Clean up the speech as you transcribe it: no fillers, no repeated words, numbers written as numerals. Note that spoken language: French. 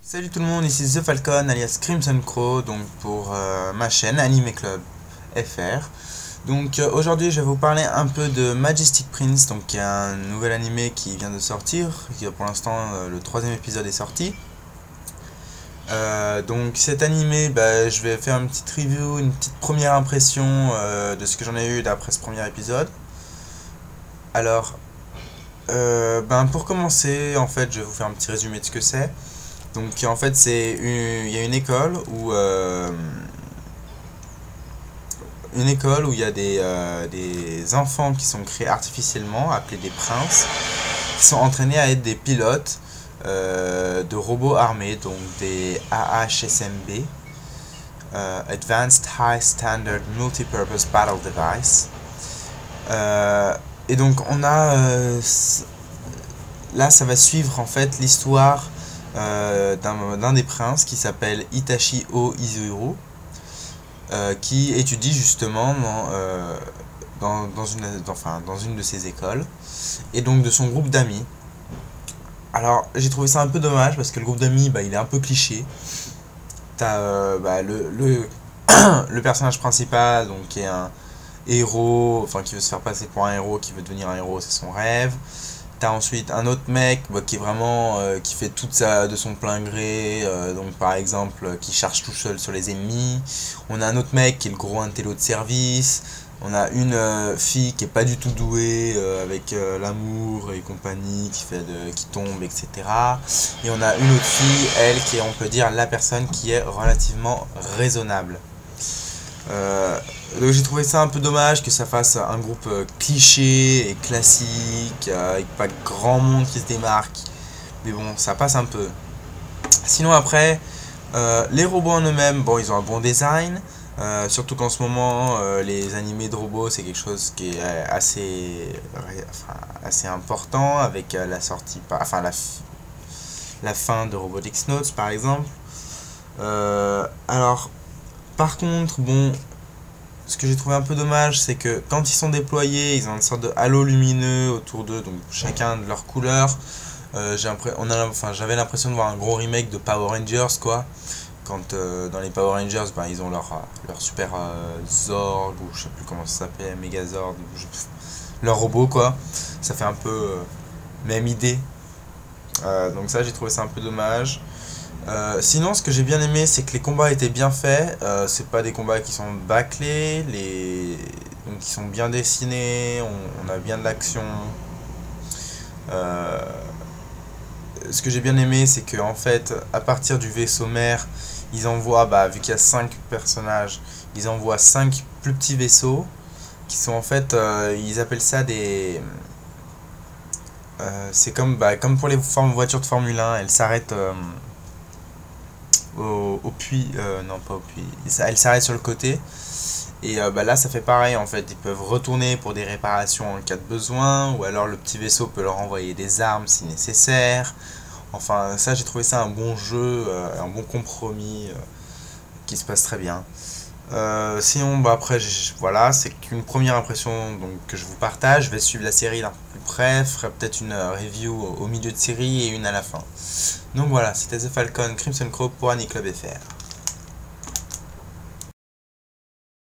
Salut tout le monde, ici The Falcon alias Crimson Crow, donc pour ma chaîne Anime Club FR. Donc aujourd'hui je vais vous parler un peu de Majestic Prince, donc qui est un nouvel animé qui vient de sortir, pour l'instant le troisième épisode est sorti. Donc cet animé, je vais faire une petite review, une petite première impression de ce que j'en ai eu d'après ce premier épisode. Alors, pour commencer, en fait je vais vous faire un petit résumé de ce que c'est. Donc en fait il y a une école où il y a des enfants qui sont créés artificiellement, appelés des princes, qui sont entraînés à être des pilotes de robots armés, donc des AHSMB, Advanced High Standard Multipurpose Battle Device. Et donc on a là ça va suivre en fait l'histoire d'un des princes qui s'appelle Itachi Izuru, qui étudie justement dans une de ses écoles, et donc de son groupe d'amis. Alors j'ai trouvé ça un peu dommage parce que le groupe d'amis il est un peu cliché. T'as le personnage principal, donc qui est un héros, enfin qui veut se faire passer pour un héros, qui veut devenir un héros, c'est son rêve. T'as ensuite un autre mec qui est vraiment qui fait tout ça de son plein gré, donc par exemple qui charge tout seul sur les ennemis. On a un autre mec qui est le gros intello de service. On a une fille qui est pas du tout douée avec l'amour et compagnie, qui tombe, etc. Et on a une autre fille, elle, qui est, on peut dire, la personne qui est relativement raisonnable. Donc j'ai trouvé ça un peu dommage que ça fasse un groupe cliché et classique, avec pas grand monde qui se démarque. Mais bon, ça passe un peu. Sinon après, les robots en eux-mêmes, bon, ils ont un bon design. Surtout qu'en ce moment, les animés de robots, c'est quelque chose qui est assez important, avec la sortie, la fin de Robotics Notes par exemple. Alors, par contre, bon, ce que j'ai trouvé un peu dommage, c'est que quand ils sont déployés, ils ont une sorte de halo lumineux autour d'eux, donc chacun de leur couleur. J'avais l'impression de voir un gros remake de Power Rangers, quoi. Quand dans les Power Rangers, ils ont leur super Zord, ou je sais plus comment ça s'appelle, Megazord, leur robot, quoi. Ça fait un peu même idée. Donc ça, j'ai trouvé ça un peu dommage. Sinon, ce que j'ai bien aimé, c'est que les combats étaient bien faits. C'est pas des combats qui sont bâclés, donc ils sont bien dessinés, on a bien de l'action. Ce que j'ai bien aimé, c'est que en fait, à partir du vaisseau mère, ils envoient, vu qu'il y a 5 personnages, ils envoient 5 plus petits vaisseaux qui sont en fait, ils appellent ça des. C'est comme pour les voitures de Formule 1, elles s'arrêtent. Au puits, non pas au puits, elle s'arrête sur le côté, et là ça fait pareil en fait, ils peuvent retourner pour des réparations en cas de besoin, ou alors le petit vaisseau peut leur envoyer des armes si nécessaire. Enfin ça, j'ai trouvé ça un bon jeu, un bon compromis qui se passe très bien. Sinon après voilà, c'est qu'une première impression donc, que je vous partage. Je vais suivre la série d'un peu plus près, je ferai peut-être une review au milieu de série et une à la fin. Donc voilà, c'était The Falcon Crimson Crow pour Anime Club FR.